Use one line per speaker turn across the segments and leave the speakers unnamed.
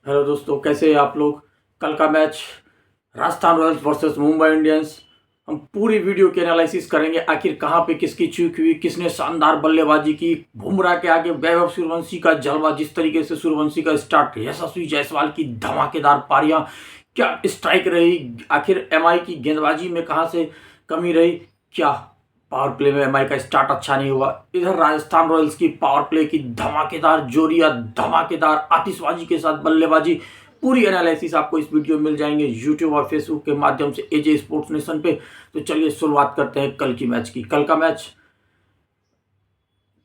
Hello दोस्तों, कैसे हैं आप लोग। कल का match Rajasthan Royals versus Mumbai Indians, हम पूरी वीडियो की एनालिसिस करेंगे। आखिर कहाँ पे किसकी चूक हुई, किसने शानदार बल्लेबाजी की। बुमराह के आगे वैभव सूर्यवंशी का जलवा, जिस तरीके से सूर्यवंशी का स्टार्ट, यशस्वी जायसवाल की धमाकेदार पारियां, क्या स्ट्राइक रही। आखिर एमआई की गेंदबाजी में कहाँ से कमी रही, क्या पावर प्ले में एमआई का स्टार्ट अच्छा नहीं हुआ। इधर राजस्थान रॉयल्स की पावर प्ले की धमाकेदार जोरिया, धमाकेदार आतिशबाजी के साथ बल्लेबाजी। पूरी एनालिसिस आपको इस वीडियो में मिल जाएंगे यूट्यूब और फेसबुक के माध्यम से एजे स्पोर्ट्स नेशन पे। तो चलिए शुरुआत करते हैं कल की मैच की। कल का मैच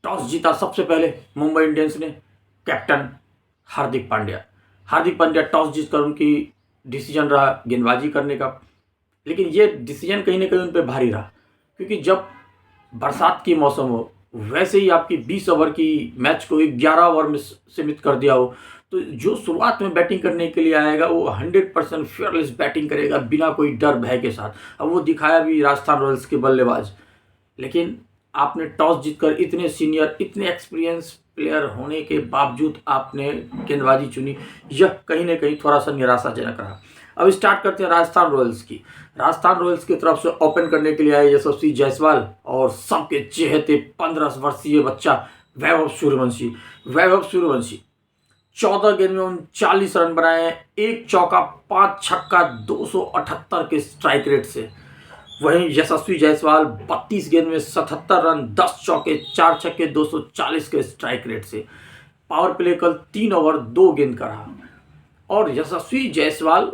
टॉस जीता सबसे पहले मुंबई इंडियंस ने। कैप्टन हार्दिक पांड्या टॉस जीतकर उनकी डिसीजन रहा गेंदबाजी करने का। लेकिन ये डिसीजन कहीं ना कहीं उन पर भारी रहा, क्योंकि जब बरसात की मौसम हो, वैसे ही आपकी 20 ओवर की मैच को 11 ओवर में सीमित कर दिया हो, तो जो शुरुआत में बैटिंग करने के लिए आएगा वो 100% फेयरलेस बैटिंग करेगा, बिना कोई डर भय के साथ। अब वो दिखाया भी राजस्थान रॉयल्स के बल्लेबाज। लेकिन आपने टॉस जीतकर, इतने सीनियर, इतने एक्सपीरियंस प्लेयर होने के बावजूद आपने गेंदबाजी चुनी, यह कहीं ना कहीं थोड़ा सा निराशाजनक रहा। अब स्टार्ट करते हैं राजस्थान रॉयल्स की। राजस्थान रॉयल्स की तरफ से ओपन करने के लिए आए यशस्वी जायसवाल और सबके चहेते 15 वर्षीय बच्चा वैभव सूर्यवंशी 14 गेंद में 39 रन बनाए, एक चौका 5 छक्का 278 के स्ट्राइक रेट से। वहीं यशस्वी जायसवाल 32 गेंद में 77 रन, 10 चौके 4 छक्के 240 के स्ट्राइक रेट से। पावर प्ले कल 3 ओवर 2 गेंद का रहा और यशस्वी जायसवाल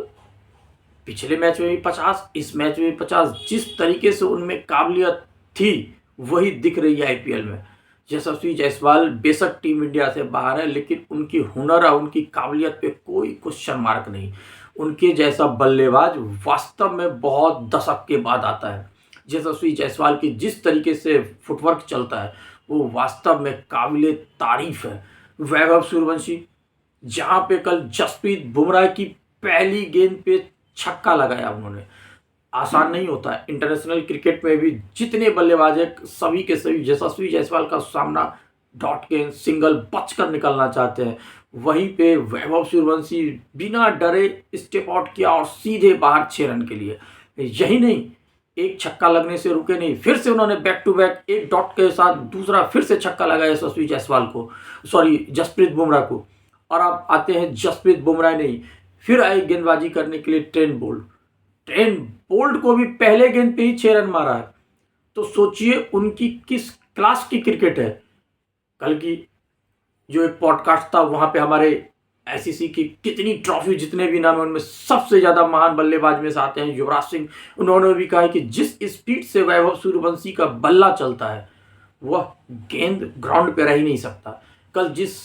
पिछले मैच में भी 50, इस मैच में भी 50। जिस तरीके से उनमें काबिलियत थी वही दिख रही है आईपीएल में। यशस्वी जायसवाल बेशक टीम इंडिया से बाहर है, लेकिन उनकी हुनर और उनकी काबिलियत पे कोई क्वेश्चन मार्क नहीं। उनके जैसा बल्लेबाज वास्तव में बहुत दशक के बाद आता है। यशस्वी जायसवाल की जिस तरीके से फुटवर्क चलता है वो वास्तव में काबिले तारीफ है। वैभव सूर्यवंशी, जहां पे कल जसप्रीत बुमराह की पहली गेंद पे छक्का लगाया उन्होंने, आसान नहीं होता है। इंटरनेशनल क्रिकेट में भी जितने बल्लेबाज हैं सभी के सभी यशस्वी जायसवाल का सामना डॉट गेंद, सिंगल बचकर निकलना चाहते हैं। वहीं पे वैभव सूर्यवंशी बिना डरे स्टेप आउट किया और सीधे बाहर 6 रन के लिए। यही नहीं, एक छक्का लगने से रुके नहीं, फिर से उन्होंने बैक टू बैक एक डॉट के साथ दूसरा फिर से छक्का लगाया यशस्वी जायसवाल को, सॉरी जसप्रीत बुमराह को। और अब आते हैं जसप्रीत बुमराह नहीं, फिर आए गेंदबाजी करने के लिए ट्रेंट बोल्ट को भी पहले गेंद पे ही 6 रन मारा है। तो सोचिए उनकी किस क्लास की क्रिकेट है। कल की जो एक पॉडकास्ट था वहां पे हमारे आईसीसी की कितनी ट्रॉफी, जितने भी नाम है उनमें सबसे ज्यादा महान बल्लेबाज में से आते हैं युवराज सिंह। उन्होंने भी कहा है कि जिस स्पीड से वैभव सूर्यवंशी का बल्ला चलता है वह गेंद ग्राउंड पे रह ही नहीं सकता। कल जिस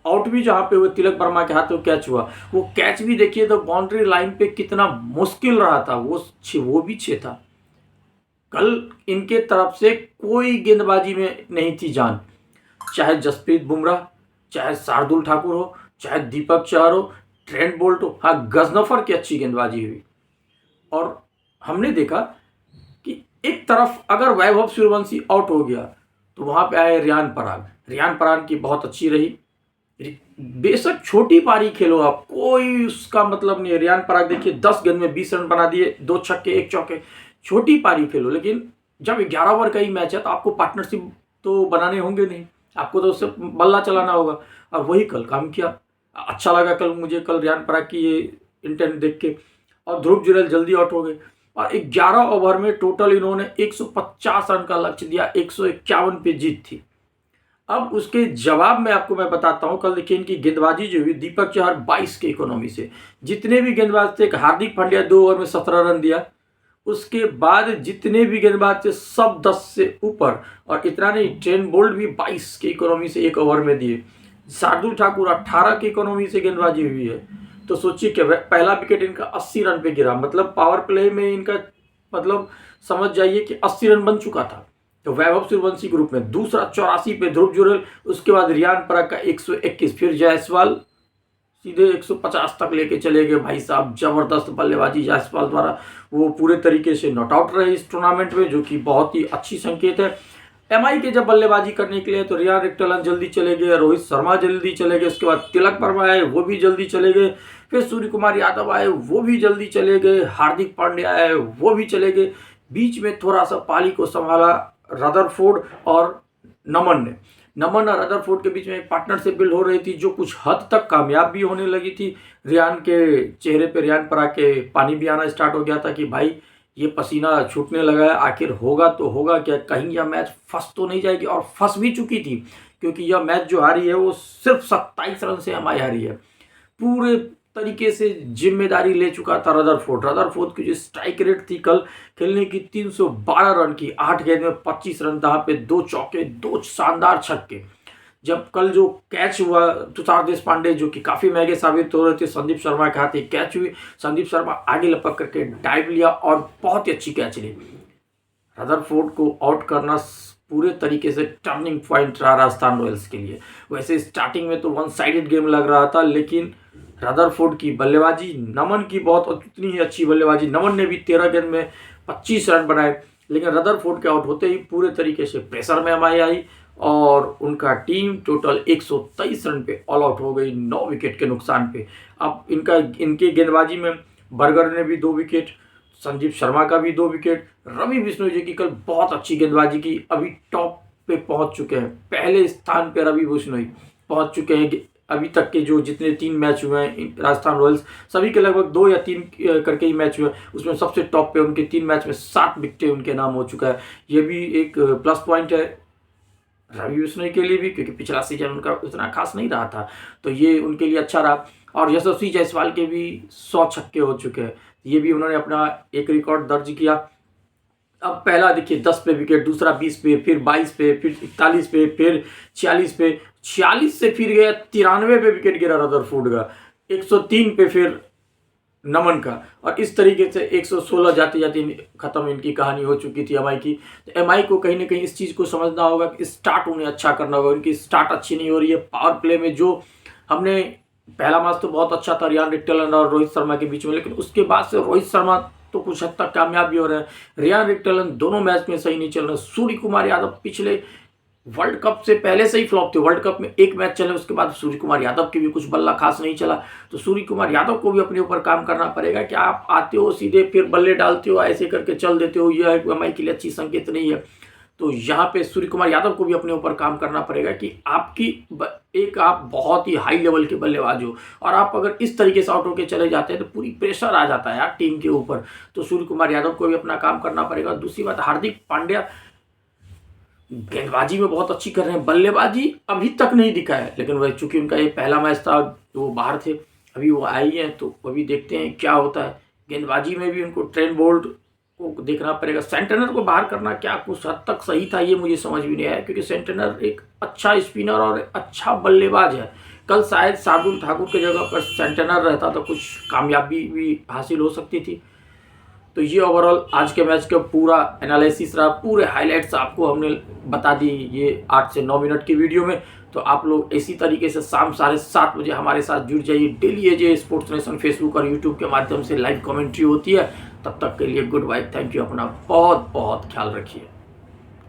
आउट भी जहां पे वो तिलक वर्मा के हाथ में कैच हुआ, वो कैच भी देखिए तो बाउंड्री लाइन पे कितना मुश्किल रहा था, वो भी 6 था। कल इनके तरफ से कोई गेंदबाजी में नहीं थी जान, चाहे जसप्रीत बुमराह, चाहे शार्दुल ठाकुर हो, चाहे दीपक चहर हो, ट्रेंट बोल्ट हो। हाँ, गजनफर की अच्छी गेंदबाजी हुई। और हमने देखा कि एक तरफ अगर वैभव सूर्यवंशी आउट हो गया तो वहां पे आए रियान पराग की बहुत अच्छी रही। बेशक छोटी पारी खेलो आप, कोई उसका मतलब नहीं है। रियान पराग देखिए 10 गेंद में 20 रन बना दिए, 2 छक्के 1 चौके। छोटी पारी खेलो, लेकिन जब 11 ओवर का ही मैच है तो आपको पार्टनरशिप तो बनाने होंगे नहीं, आपको तो उससे बल्ला चलाना होगा। और वही कल काम किया। अच्छा लगा कल मुझे, कल रियान पराग की ये इंटेंट देख के। और ध्रुव जुरैल जल्दी आउट हो गए और 11 ओवर में टोटल इन्होंने 150 रन का लक्ष्य दिया, 151 पे जीत थी। अब उसके जवाब में आपको मैं बताता हूं, कल देखिए इनकी गेंदबाजी जो हुई, दीपक चहर 22 के इकोनॉमी से। जितने भी गेंदबाज थे, हार्दिक पांड्या 2 ओवर में 17 रन दिया। उसके बाद जितने भी गेंदबाज थे सब 10 से ऊपर। और इतना नहीं, ट्रेंट बोल्ट भी 22 के इकोनॉमी से 1 ओवर में दिए। शार्दुल ठाकुर 18 की इकोनॉमी से गेंदबाजी हुई है। तो सोचिए कि पहला विकेट इनका 80 रन पे गिरा, मतलब पावर प्ले में इनका मतलब समझ जाइए कि 80 रन बन चुका था। तो वैभव सूर्यवंशी ग्रुप में दूसरा 84 पे ध्रुव जुरैल, उसके बाद रियान पराग का 121, फिर जायसवाल सीधे 150 तक लेके चले गए। भाई साहब जबरदस्त बल्लेबाजी जायसवाल द्वारा, वो पूरे तरीके से नॉट आउट रहे इस टूर्नामेंट में, जो कि बहुत ही अच्छी संकेत है। एमआई के जब बल्लेबाजी करने के लिए तो रियान रिक्टलन जल्दी चले गए, रोहित शर्मा जल्दी चले गए, उसके बाद तिलक वर्मा आए वो भी जल्दी चले गए, फिर सूर्य कुमार यादव आए वो भी जल्दी चले गए, हार्दिक पांड्या आए वो भी चले गए। बीच में थोड़ा सा पाली को संभाला रदरफोर्ड और नमन ने। नमन और रदरफोर्ड के बीच में एक पार्टनरशिप बिल्ड हो रही थी जो कुछ हद तक कामयाब भी होने लगी थी। रियान के चेहरे पे रियान पर आके पानी भी आना स्टार्ट हो गया था कि भाई ये पसीना छूटने लगा है, आखिर होगा तो होगा क्या, कहीं यह मैच फंस तो नहीं जाएगी। और फंस भी चुकी थी क्योंकि यह मैच जो हारी है वो सिर्फ 27 रन से एमआई हारी है। पूरे तरीके से जिम्मेदारी ले चुका था रदरफोर्ड की जो स्ट्राइक रेट थी कल खेलने की 312 रन की, 8 गेंद में 25 रन, जहां पे 2 चौके 2 शानदार छक्के। जब कल जो कैच हुआ तुषार देशपांडे जो कि काफी महंगे साबित हो रहे थे, संदीप शर्मा के हाथ एक कैच हुई, संदीप शर्मा आगे लपक करके डाइव लिया और बहुत ही अच्छी कैच ली। रदरफोर्ड को आउट करना पूरे तरीके से टर्निंग पॉइंट रहा राजस्थान रॉयल्स के लिए। वैसे स्टार्टिंग में तो वन साइडेड गेम लग रहा था, लेकिन रदरफोर्ड की बल्लेबाजी, नमन की बहुत उतनी ही अच्छी बल्लेबाजी, नमन ने भी 13 गेंद में 25 रन बनाए, लेकिन रदरफोर्ड के आउट होते ही पूरे तरीके से प्रेशर में एमआई आई और उनका टीम टोटल 123 रन पे ऑल आउट हो गई 9 विकेट के नुकसान पे। अब इनके गेंदबाजी में बर्गर ने भी 2 विकेट, संदीप शर्मा का भी 2 विकेट, रवि बिश्नोई जी की कल बहुत अच्छी गेंदबाजी की, अभी टॉप पे पहुंच चुके हैं, पहले स्थान पे रवि बिश्नोई पहुंच चुके हैं। अभी तक के जो जितने 3 मैच हुए हैं राजस्थान रॉयल्स, सभी के लगभग 2 या 3 करके ही मैच हुए, उसमें सबसे टॉप पे उनके 3 मैच में 7 विकेटें उनके नाम हो चुका है। ये भी एक प्लस पॉइंट है रवि बिश्नोई के लिए भी, क्योंकि पिछला सीजन उनका उतना खास नहीं रहा था, तो ये उनके लिए अच्छा रहा। और यशस्वी जायसवाल के भी 100 छक्के हो चुके हैं, ये भी उन्होंने अपना एक रिकॉर्ड दर्ज किया। अब पहला देखिए 10 पे विकेट, दूसरा 20 पे, फिर 22 पे, फिर 41 पे, फिर 46 पे, 46 से फिर गया 93 पे विकेट गिरा रदरफोर्ड का, 103 पे फिर नमन का, और इस तरीके से 116 जाते जाते खत्म इनकी कहानी हो चुकी थी एमआई की। तो एमआई को कहीं ना कहीं इस चीज़ को समझना होगा कि स्टार्ट उन्हें अच्छा करना होगा। उनकी स्टार्ट अच्छी नहीं हो रही है। पावर प्ले में जो हमने पहला मैच तो बहुत अच्छा था रियान रिक्टलन और रोहित शर्मा के बीच में, लेकिन उसके बाद से रोहित शर्मा तो कुछ हद तक कामयाब भी हो रहे हैं, रियान रिक्टलन दोनों मैच में सही नहीं चल रहे। सूर्य कुमार यादव पिछले वर्ल्ड कप से पहले से ही फ्लॉप थे, वर्ल्ड कप में एक मैच चले, उसके बाद सूर्य कुमार यादव की भी कुछ बल्ला खास नहीं चला। तो सूर्य कुमार यादव को भी अपने ऊपर काम करना पड़ेगा कि आप आते हो सीधे फिर बल्ले डालते हो, ऐसे करके चल देते हो, यह एमआई के लिए अच्छी संकेत नहीं है। तो यहाँ पे सूर्य कुमार यादव को भी अपने ऊपर काम करना पड़ेगा कि आप बहुत ही हाई लेवल के बल्लेबाज हो, और आप अगर इस तरीके से आउट होकर चले जाते हैं तो पूरी प्रेशर आ जाता है यार टीम के ऊपर। तो सूर्य कुमार यादव को भी अपना काम करना पड़ेगा। दूसरी बात, हार्दिक पांड्या गेंदबाजी में बहुत अच्छी कर रहे हैं, बल्लेबाजी अभी तक नहीं दिखा है, लेकिन वह चूंकि उनका ये पहला मैच था, वो बाहर थे, अभी वो आई हैं, तो अभी देखते हैं क्या होता है। गेंदबाजी में भी उनको ट्रेंट बोल्ट को देखना पड़ेगा। सेंटनर को बाहर करना क्या कुछ हद तक सही था, ये मुझे समझ भी नहीं आया, क्योंकि सेंटनर एक अच्छा स्पिनर और अच्छा बल्लेबाज है। कल शायद शार्दुल ठाकुर की जगह पर सेंटनर रहता तो कुछ कामयाबी भी हासिल हो सकती थी। तो ये ओवरऑल आज के मैच का पूरा एनालिसिस रहा, पूरे हाइलाइट्स आपको हमने बता दी ये 8 से 9 मिनट की वीडियो में। तो आप लोग इसी तरीके से शाम 7:30 बजे हमारे साथ जुड़ जाइए। डेली ये स्पोर्ट्स नेशन फेसबुक और यूट्यूब के माध्यम से लाइव कमेंट्री होती है। तब तक के लिए गुड बाय, थैंक यू, अपना बहुत बहुत ख्याल रखिए।